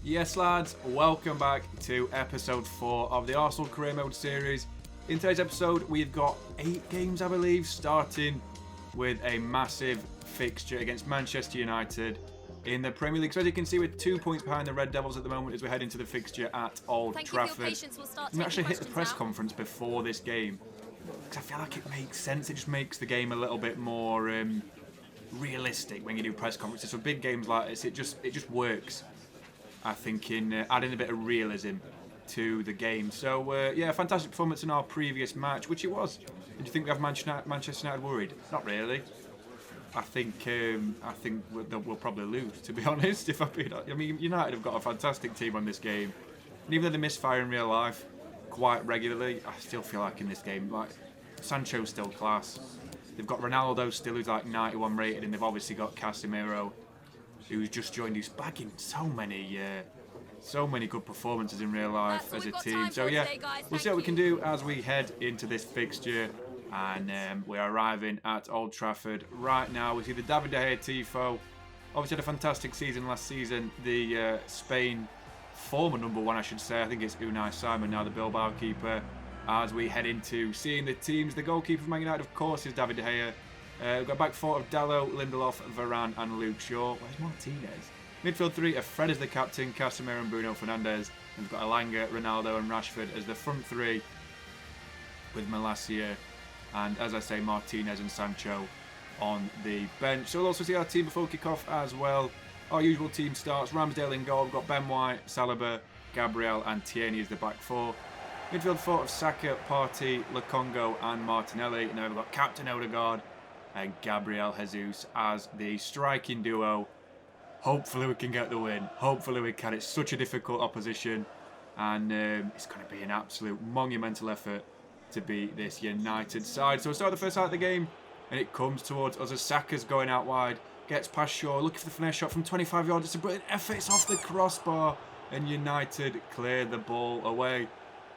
Yes lads, welcome back to episode 4 of the Arsenal Career Mode series. In today's episode we've got 8 games I believe, starting with a massive fixture against Manchester United in the Premier League. So as you can see, we're 2 points behind the Red Devils at the moment as we head into the fixture at Old Trafford. We actually hit the press conference before this game because I feel like it makes sense. It just makes the game a little bit more realistic when you do press conferences. For big games like this, it just works, I think, in adding a bit of realism to the game. So yeah, fantastic performance in our previous match, which it was. Did you think we have Manchester United worried? Not really. I think we'll probably lose, to be honest. I mean, United have got a fantastic team on this game, and even though they misfire in real life quite regularly, I still feel like in this game, like, Sancho's still class. They've got Ronaldo still, who's like 91 rated, and they've obviously got Casemiro, who's just joined, who's bagging so many good performances in real life as a team. So yeah, we'll see what we can do as we head into this fixture. And we're arriving at Old Trafford right now. We see the David De Gea tifo. Obviously had a fantastic season last season. The Spain former number 1, I should say. I think it's Unai Simon now, the Bilbao keeper. As we head into seeing the teams, the goalkeeper of Man United, of course, is David De Gea. We've got back 4 of Dalot, Lindelof, Varane and Luke Shaw. Where's Martinez? Midfield 3 of Fred as the captain, Casemiro and Bruno Fernandes. And we've got Elanga, Ronaldo and Rashford as the front 3 with Malacia. And as I say, Martinez and Sancho on the bench. So we'll also see our team before kick-off as well. Our usual team starts. Ramsdale in goal. We've got Ben White, Saliba, Gabreil and Tierney as the back 4. Midfield 4 of Saka, Partey, Lokongo and Martinelli. And then we've got Captain Odegaard and Gabriel Jesus as the striking duo. Hopefully we can get the win. Hopefully we can. It's such a difficult opposition. And it's going to be an absolute monumental effort to beat this United side. So we'll start the first half of the game, and it comes towards us as Saka's going out wide, gets past Shaw, looking for the finesse shot from 25 yards. It's a brilliant effort, it's off the crossbar, and United clear the ball away.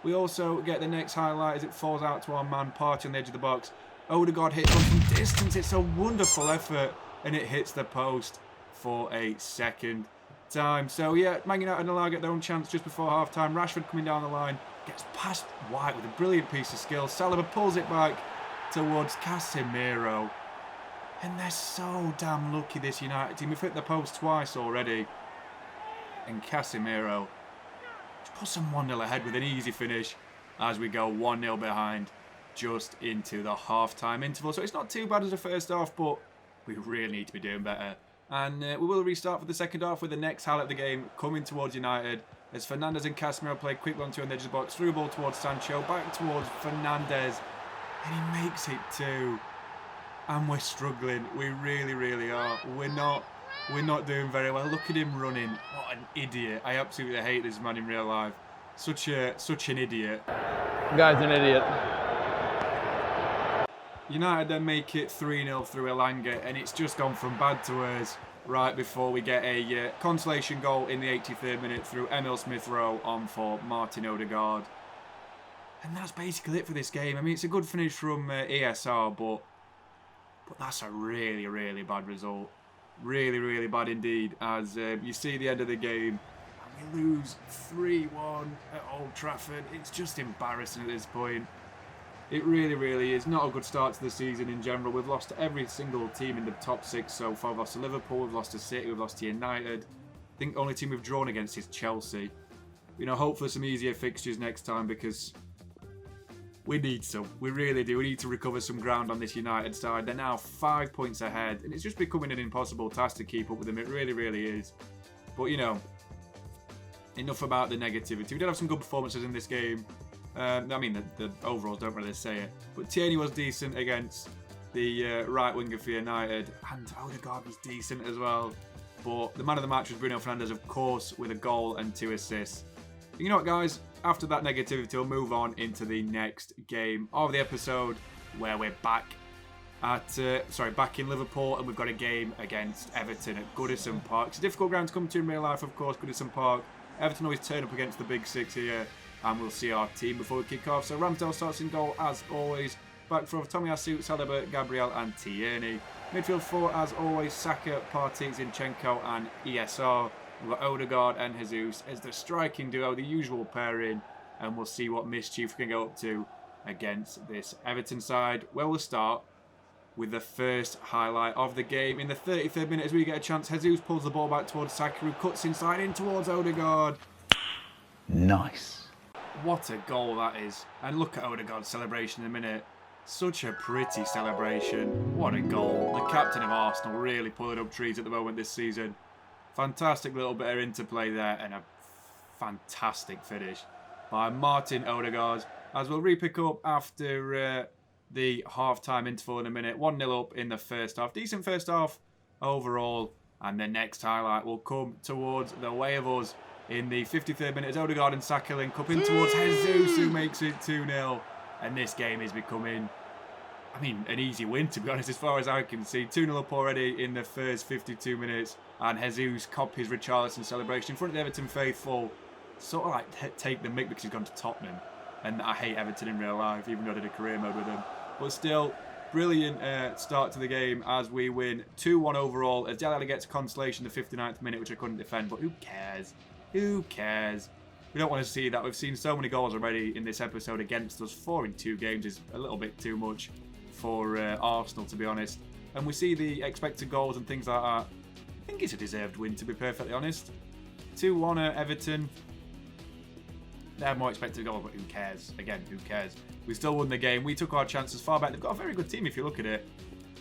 We also get the next highlight as it falls out to our man Partey on the edge of the box. Odegaard hits one from distance. It's a wonderful effort, and it hits the post for a second time. So yeah, Man United and Allow get their own chance just before half-time. Rashford coming down the line, gets past White with a brilliant piece of skill. Saliba pulls it back towards Casemiro. And they're so damn lucky, this United team. We've hit the post twice already. And Casemiro just puts them 1-0 ahead with an easy finish as we go 1-0 behind just into the half-time interval. So it's not too bad as a first half, but we really need to be doing better. And we will restart for the second half with the next highlight of the game coming towards United. As Fernandes and Casemiro play quick 1-2 on the edge of the box. Through ball towards Sancho. Back towards Fernandes. And he makes it 2. And we're struggling. We really, really are. We're not doing very well. Look at him running. What an idiot. I absolutely hate this man in real life. Such an idiot. Guy's an idiot. United then make it 3-0 through Elanga. And it's just gone from bad to worse right before we get a consolation goal in the 83rd minute through Emil Smith-Rowe on for Martin Odegaard. And that's basically it for this game. I mean, it's a good finish from ESR, but that's a really, really bad result. Really, really bad indeed, as you see the end of the game. And we lose 3-1 at Old Trafford. It's just embarrassing at this point. It really, really is. Not a good start to the season in general. We've lost to every single team in the top 6 so far. We've lost to Liverpool, we've lost to City, we've lost to United. I think the only team we've drawn against is Chelsea. You know, hopefully some easier fixtures next time because we need some. We really do. We need to recover some ground on this United side. They're now 5 points ahead, and it's just becoming an impossible task to keep up with them. It really, really is. But, you know, enough about the negativity. We did have some good performances in this game. I mean, the overalls don't really say it. But Tierney was decent against the right winger for United. And Odegaard was decent as well. But the man of the match was Bruno Fernandes, of course, with a goal and 2 assists. But you know what, guys? After that negativity, we'll move on into the next game of the episode, where we're back in Liverpool, and we've got a game against Everton at Goodison Park. It's a difficult ground to come to in real life, of course, Goodison Park. Everton always turn up against the big 6 here. And we'll see our team before we kick off. So Ramsdale starts in goal as always. Back 4 of Tomiyasu, Saliba, Gabreil and Tierney. Midfield 4 as always, Saka, Partey, Zinchenko and ESR. We've got Odegaard and Jesus as the striking duo, the usual pairing, and we'll see what mischief we can go up to against this Everton side. Well, we'll start with the first highlight of the game. In the 33rd minute, as we get a chance, Jesus pulls the ball back towards Saka, who cuts inside in towards Odegaard. Nice. What a goal that is. And look at Odegaard's celebration in a minute. Such a pretty celebration. What a goal. The captain of Arsenal really pulling up trees at the moment this season. Fantastic little bit of interplay there and a fantastic finish by Martin Odegaard. As we'll re-pick up after the half-time interval in a minute. 1-0 up in the first half. Decent first half overall. And the next highlight will come towards the way of us in the 53rd minute as Odegaard and Saka link up in towards Jesus, who makes it 2-0. And this game is becoming, an easy win, to be honest, as far as I can see. 2-0 up already in the first 52 minutes. And Jesus copies Richarlison's celebration in front of the Everton faithful. Sort of like take the mick because he's gone to Tottenham. And I hate Everton in real life, even though I did a career mode with them. But still, brilliant start to the game as we win 2-1 overall. As Dele Alli gets consolation in the 59th minute, which I couldn't defend. But who cares? Who cares? We don't want to see that. We've seen so many goals already in this episode against us. 4 in 2 games is a little bit too much for Arsenal, to be honest. And we see the expected goals and things like that. I think it's a deserved win, to be perfectly honest. 2-1 at Everton. They have more expected goals, but who cares? Again, who cares? We still won the game. We took our chances far back. They've got a very good team if you look at it.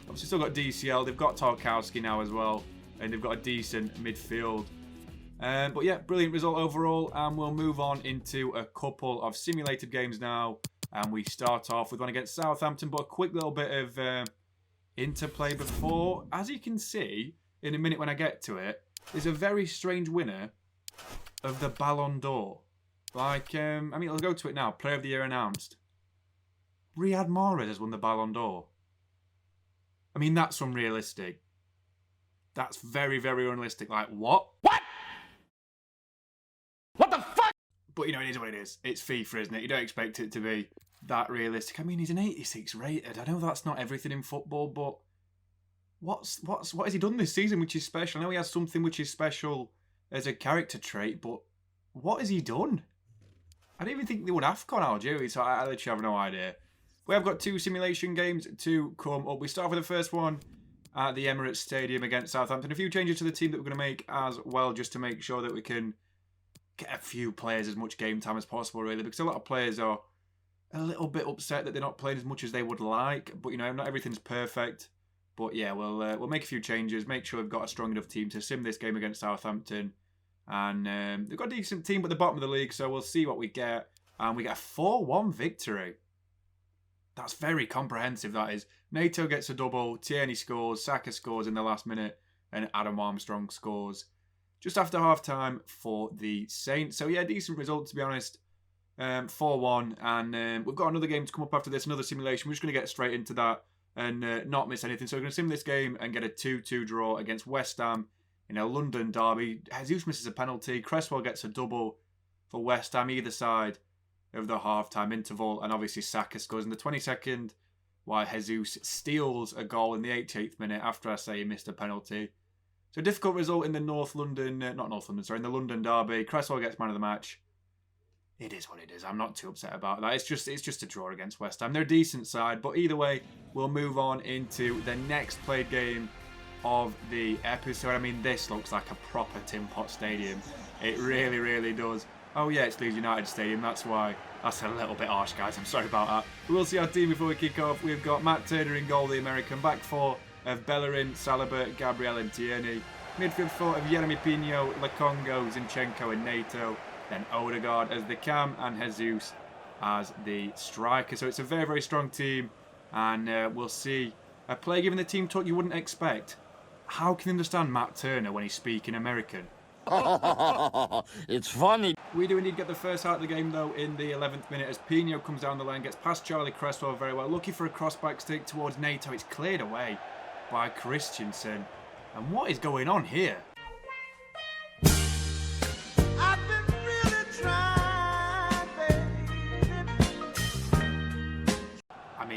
Obviously still got DCL. They've got Tarkowski now as well. And they've got a decent midfield. But yeah, brilliant result overall. And we'll move on into a couple of simulated games now. And we start off with one against Southampton. But a quick little bit of interplay before. As you can see, in a minute when I get to it, there's a very strange winner of the Ballon d'Or. Like, I'll go to it now. Player of the Year announced. Riyad Mahrez has won the Ballon d'Or. That's unrealistic. That's very, very unrealistic. Like, what? What? What the fuck? But, it is what it is. It's FIFA, isn't it? You don't expect it to be that realistic. He's an 86 rated. I know that's not everything in football, but what has he done this season which is special? I know he has something which is special as a character trait, but what has he done? I don't even think they won AFCON Algeria, so I literally have no idea. We have got 2 simulation games to come up. We start with the first one at the Emirates Stadium against Southampton. A few changes to the team that we're going to make as well, just to make sure that we can get a few players as much game time as possible, really, because a lot of players are a little bit upset that they're not playing as much as they would like. But, not everything's perfect. But, yeah, we'll make a few changes, make sure we've got a strong enough team to sim this game against Southampton. And they've got a decent team at the bottom of the league, so we'll see what we get. And we get a 4-1 victory. That's very comprehensive, that is. Nato gets a double, Tierney scores, Saka scores in the last minute, and Adam Armstrong scores just after half-time for the Saints. So, yeah, decent result, to be honest. 4-1, and we've got another game to come up after this, another simulation. We're just going to get straight into that and not miss anything. So we're going to sim this game and get a 2-2 draw against West Ham in a London derby. Jesus misses a penalty. Cresswell gets a double for West Ham either side of the half-time interval. And obviously Saka scores in the 22nd, while Jesus steals a goal in the 88th minute after I say he missed a penalty. So a difficult result in the in the London derby. Cresswell gets man of the match. It is what it is. I'm not too upset about that. It's just a draw against West Ham. They're a decent side, but either way, we'll move on into the next played game of the episode. This looks like a proper Tin Pot Stadium. It really, really does. Oh yeah, it's Leeds United Stadium. That's why. That's a little bit harsh, guys. I'm sorry about that. We'll see our team before we kick off. We've got Matt Turner in goal, the American. Back four of Bellerin, Saliba, Gabreil and Tierney. Midfield four of Jeremy Pino, Lokongo, Zinchenko and Nato. Then Odegaard as the cam and Jesus as the striker. So it's a very, very strong team. And we'll see a player given the team talk you wouldn't expect. How can you understand Matt Turner when he's speaking American? It's funny. We do indeed get the first out of the game, though, in the 11th minute as Pino comes down the lane, gets past Charlie Cresswell very well. Looking for a cross-back stick towards Nato. It's cleared away by Christensen. And what is going on here?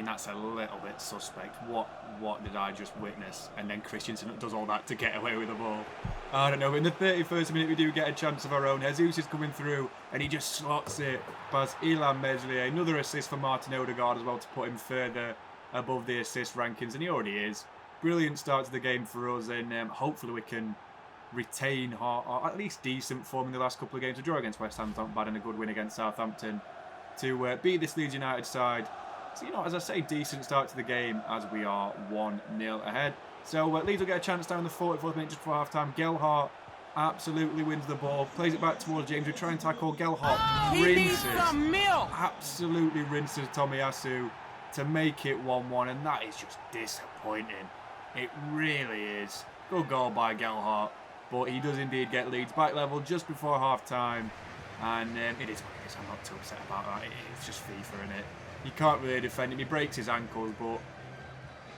That's a little bit suspect. What did I just witness? And then Christensen does all that to get away with the ball. I don't know. In the 31st minute, we do get a chance of our own. Jesus is coming through, and he just slots it past Illan Meslier. Another assist for Martin Odegaard as well to put him further above the assist rankings, and he already is. Brilliant start to the game for us, and hopefully we can retain our at least decent form in the last couple of games. A draw against West Ham's not bad, and a good win against Southampton to beat this Leeds United side. So, you know, as I say, decent start to the game as we are 1-0 ahead. So Leeds will get a chance down the 44th minute just before half-time. Gelhardt absolutely wins the ball, plays it back towards James. We try and tackle. Gelhardt rinses, absolutely rinses Tomiyasu to make it 1-1, and that is just disappointing. It really is. Good goal by Gelhardt, but he does indeed get Leeds back level just before half-time, and it is what it is. I'm not too upset about that. It's just FIFA, isn't it? You can't really defend him. He breaks his ankles, but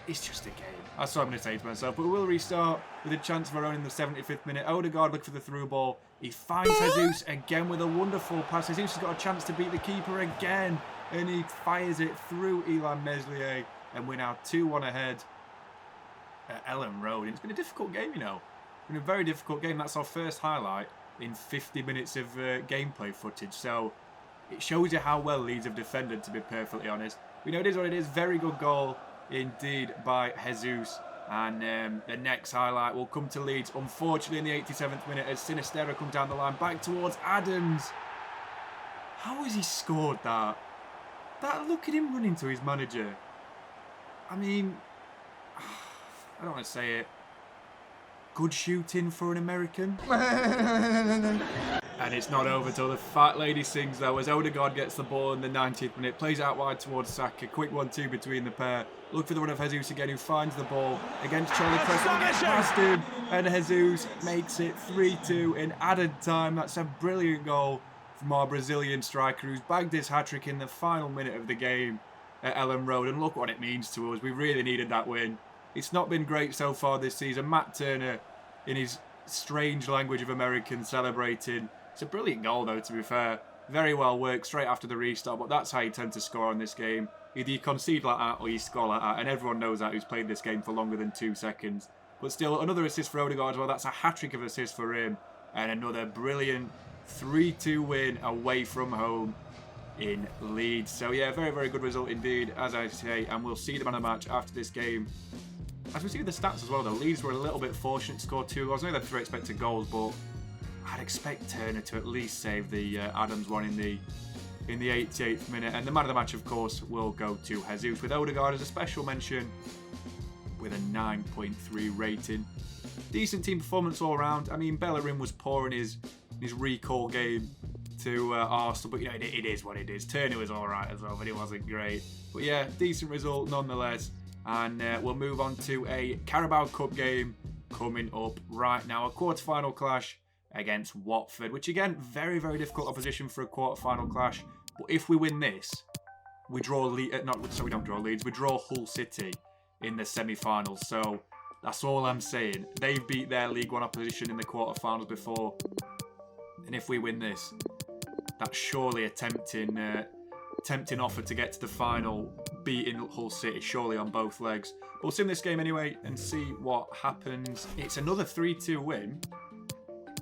it's just a game. That's what I'm going to say to myself. But we'll restart with a chance of our own in the 75th minute. Odegaard looking for the through ball. He finds Jesus again with a wonderful pass. Jesus has got a chance to beat the keeper again, and he fires it through Illan Meslier, and we're now 2-1 ahead at Ellen Road. It's been a difficult game, you know. It's been a very difficult game. That's our first highlight in 50 minutes of gameplay footage. So it shows you how well Leeds have defended, to be perfectly honest. We know it is what it is. Very good goal indeed by Jesus. And the next highlight will come to Leeds, unfortunately, in the 87th minute as Sinistera comes down the line back towards Adams. How has he scored that? Look at him running to his manager. I mean, I don't want to say it. Good shooting for an American. And it's not over till the fat lady sings, though, as Odegaard gets the ball in the 90th minute. Plays out wide towards Saka. Quick 1-2 between the pair. Look for the run of Jesus again, who finds the ball against Charlie Preston. Gets past him, and Jesus makes it 3-2 in added time. That's a brilliant goal from our Brazilian striker, who's bagged his hat-trick in the final minute of the game at Ellen Road. And look what it means to us. We really needed that win. It's not been great so far this season. Matt Turner, in his strange language of American, celebrating. It's a brilliant goal, though, to be fair. Very well worked straight after the restart, but that's how you tend to score on this game. Either you concede like that or you score like that, and everyone knows that who's played this game for longer than 2 seconds. But still, another assist for Odegaard as well. That's a hat-trick of assists for him. And another brilliant 3-2 win away from home in Leeds. So, yeah, very, very good result indeed, as I say. And we'll see the man of the match after this game. As we see the stats as well, though, Leeds were a little bit fortunate to score 2 goals. I know they had 3 expected goals, but I'd expect Turner to at least save the Adams one in the 88th minute. And the man of the match, of course, will go to Jesus, with Odegaard as a special mention with a 9.3 rating. Decent team performance all around. I mean, Bellerin was poor in his recall game to Arsenal, but you know, it is what it is. Turner was all right as well, but it wasn't great. But yeah, decent result nonetheless. And we'll move on to a Carabao Cup game coming up right now. A quarter-final clash against Watford, which again, very, very difficult opposition for a quarter-final clash. But if we win this, we draw we don't draw Leeds, we draw Hull City in the semi-finals. So that's all I'm saying. They've beat their League One opposition in the quarter-finals before. And if we win this, that's surely a tempting offer to get to the final, beating Hull City, surely on both legs. But we'll sim this game anyway and see what happens. It's another 3-2 win,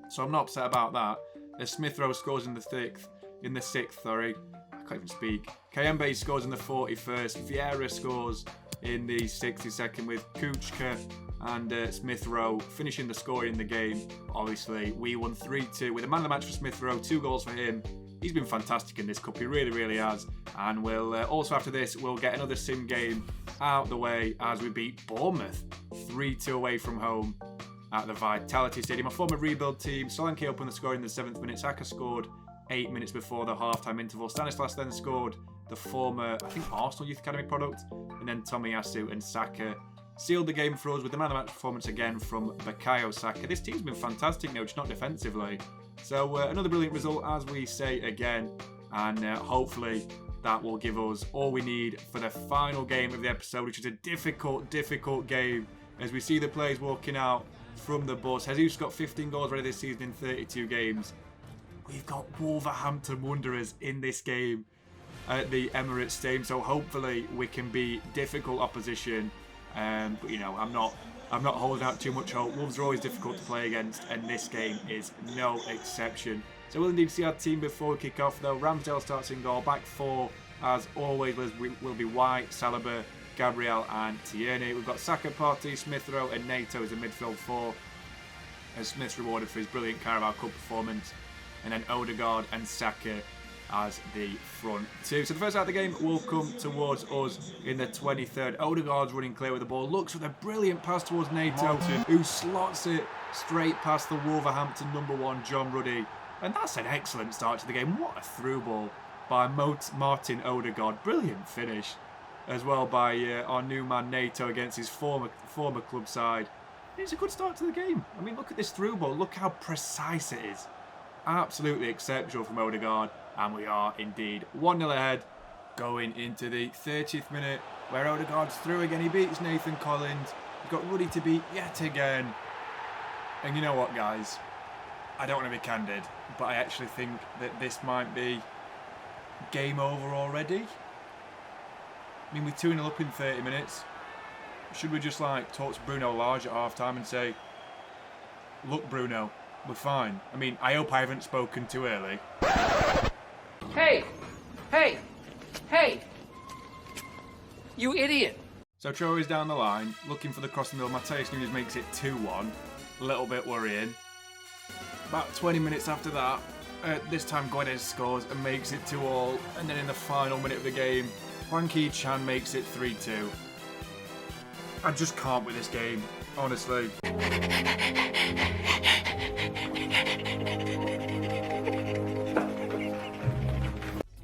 so I'm not upset about that. As Smith Rowe scores in the 6th, I can't even speak. Kayembe scores in the 41st. Viera scores in the 62nd with Kuchka and Smith Rowe finishing the score in the game. Obviously, we won 3-2 with a man of the match for Smith Rowe, 2 goals for him. He's been fantastic in this cup, he really, really has. And we'll also, after this, we'll get another sim game out the way as we beat Bournemouth 3-2 away from home at the Vitality Stadium. A former rebuild team. Solanke opened the score in the 7th minute. Saka scored 8 minutes before the half-time interval. Stanislas then scored, the former, I think, Arsenal Youth Academy product. And then Tomiyasu and Saka sealed the game for us with the man of the match performance again from Bukayo Saka. This team's been fantastic now, just not defensively. So another brilliant result, as we say again, and hopefully that will give us all we need for the final game of the episode, which is a difficult game, as we see the players walking out from the bus. Jesus got 15 goals already this season in 32 games. We've got Wolverhampton Wanderers in this game at the Emirates Stadium, so hopefully we can be difficult opposition. But you know, I'm not I'm not holding out too much hope. Wolves are always difficult to play against, and this game is no exception. So we'll indeed see our team before we kick off, though. Ramsdale starts in goal. Back four, as always, will be White, Saliba, Gabreil and Tierney. We've got Saka, Partey, Smith Rowe and Nato as a midfield four, as Smith's rewarded for his brilliant Carabao Cup performance. And then Odegaard and Saka as the front two. So the first out of the game will come towards us in the 23rd. Odegaard's running clear with the ball. Looks for the brilliant pass towards Nato, who slots it straight past the Wolverhampton #1, John Ruddy. And that's an excellent start to the game. What a through ball by Martin Odegaard. Brilliant finish as well by our new man Nato against his former club side. It's a good start to the game. I mean, look at this through ball. Look how precise it is. Absolutely exceptional from Odegaard. And we are indeed 1-0 ahead going into the 30th minute, where Odegaard's through again. He beats Nathan Collins. He's got Ruddy to beat yet again. And you know what, guys? I don't want to be candid, but I actually think that this might be game over already. I mean, we're 2-0 up in 30 minutes. Should we just talk to Bruno Lage at half time and say, look, Bruno, we're fine. I mean, I hope I haven't spoken too early. Hey! Hey! Hey! You idiot! So Traore's down the line, looking for the cross in the middle. Mateus Nunes makes it 2-1. A little bit worrying. About 20 minutes after that, this time Guedes scores and makes it 2-2. And then in the final minute of the game, Hwang Hee-chan makes it 3-2. I just can't with this game, honestly.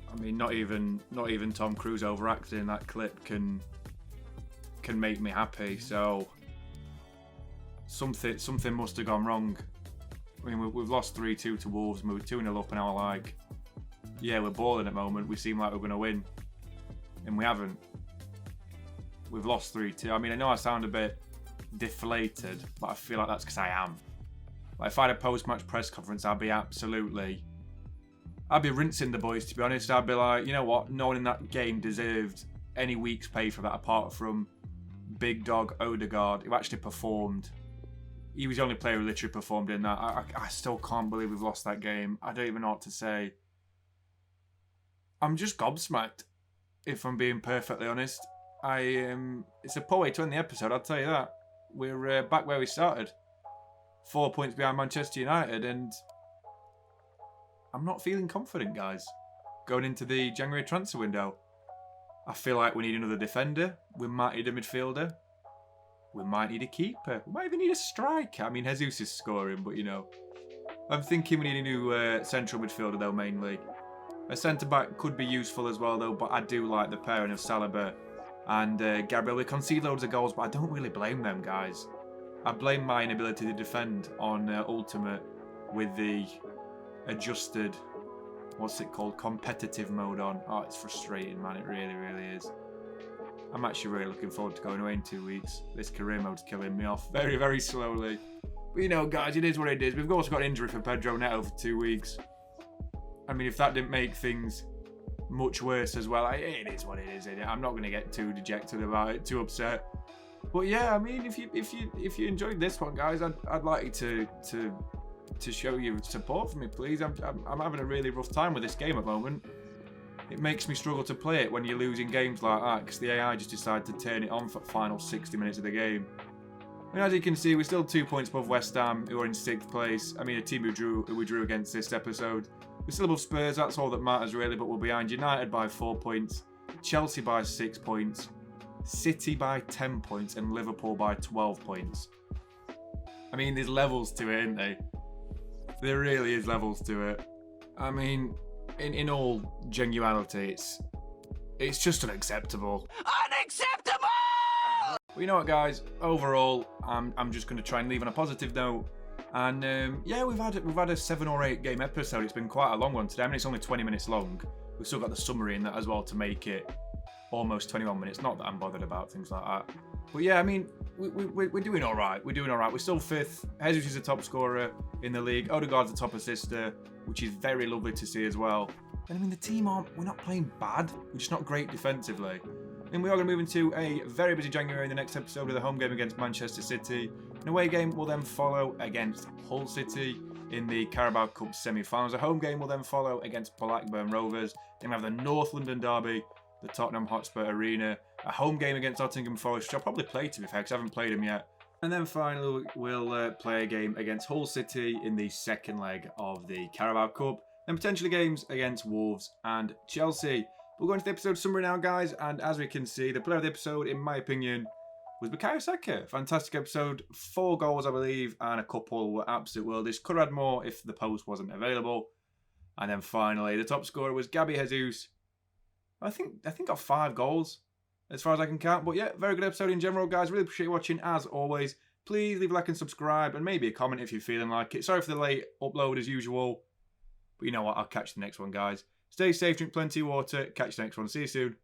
I mean, not even Tom Cruise overacting in that clip can make me happy. So something must have gone wrong. I mean, we've lost 3-2 to Wolves, and we're 2-0 up, and now yeah, we're balling at the moment. We seem like we're going to win, and we haven't. We've lost 3-2. I mean, I know I sound a bit deflated, but I feel like that's because I am. If I had a post-match press conference, I'd be rinsing the boys, to be honest. I'd be like, you know what? No one in that game deserved any week's pay for that, apart from Big Dog Odegaard, who actually performed. He was the only player who literally performed in that. I still can't believe we've lost that game. I don't even know what to say. I'm just gobsmacked, if I'm being perfectly honest. It's a poor way to end the episode, I'll tell you that. We're back where we started. 4 points behind Manchester United, and I'm not feeling confident, guys, going into the January transfer window. I feel like we need another defender. We might need a midfielder. We might need a keeper. We might even need a striker. I mean, Jesus is scoring, but, you know. I'm thinking we need a new central midfielder, though, mainly. A centre-back could be useful as well, though, but I do like the pairing of Saliba and Gabreil. We concede loads of goals, but I don't really blame them, guys. I blame my inability to defend on Ultimate with the adjusted, what's it called, competitive mode on. Oh, it's frustrating, man. It really, really is. I'm actually really looking forward to going away in 2 weeks. This career mode's killing me off very, very slowly. But you know, guys, it is what it is. We've also got an injury for Pedro Neto for 2 weeks. I mean, if that didn't make things much worse as well, it is what it is. I'm not going to get too dejected about it, too upset. But yeah, I mean, if you enjoyed this one, guys, I'd like you to show your support for me, please. I'm having a really rough time with this game at the moment. It makes me struggle to play it when you're losing games like that, because the AI just decided to turn it on for the final 60 minutes of the game. And as you can see, we're still 2 points above West Ham, who are in 6th place. I mean, a team who we drew against this episode. We're still above Spurs, that's all that matters really, but we're behind United by 4 points, Chelsea by 6 points, City by 10 points, and Liverpool by 12 points. I mean, there's levels to it, isn't there? There really is levels to it. I mean, in all genuality, it's just unacceptable. Unacceptable! Well, you know what, guys? Overall, I'm just going to try and leave on a positive note. And yeah, we've had a 7 or 8 game episode. It's been quite a long one today. I mean, it's only 20 minutes long. We've still got the summary in that as well to make it almost 21 minutes. Not that I'm bothered about things like that. But yeah, I mean, we're doing all right. We're doing all right. We're still 5th. Jesus is the top scorer in the league. Odegaard's the top assister, which is very lovely to see as well. And I mean, the team we're not playing bad. We're just not great defensively. And we are going to move into a very busy January in the next episode with a home game against Manchester City. An away game will then follow against Hull City in the Carabao Cup semi-finals. A home game will then follow against Blackburn Rovers. Then we have the North London derby, the Tottenham Hotspur Arena. A home game against Nottingham Forest, which I'll probably play, to be fair, because I haven't played them yet. And then finally, we'll play a game against Hull City in the second leg of the Carabao Cup. Then potentially games against Wolves and Chelsea. We'll go into the episode summary now, guys. And as we can see, the player of the episode, in my opinion, was Bukayo Saka. Fantastic episode. 4 goals, I believe, and a couple were absolute worldies. Could have had more if the post wasn't available. And then finally, the top scorer was Gabby Jesus. I think got 5 goals, as far as I can count. But yeah, very good episode in general, guys. Really appreciate you watching, as always. Please leave a like and subscribe, and maybe a comment if you're feeling like it. Sorry for the late upload, as usual. But you know what? I'll catch you the next one, guys. Stay safe, drink plenty of water. Catch you the next one. See you soon.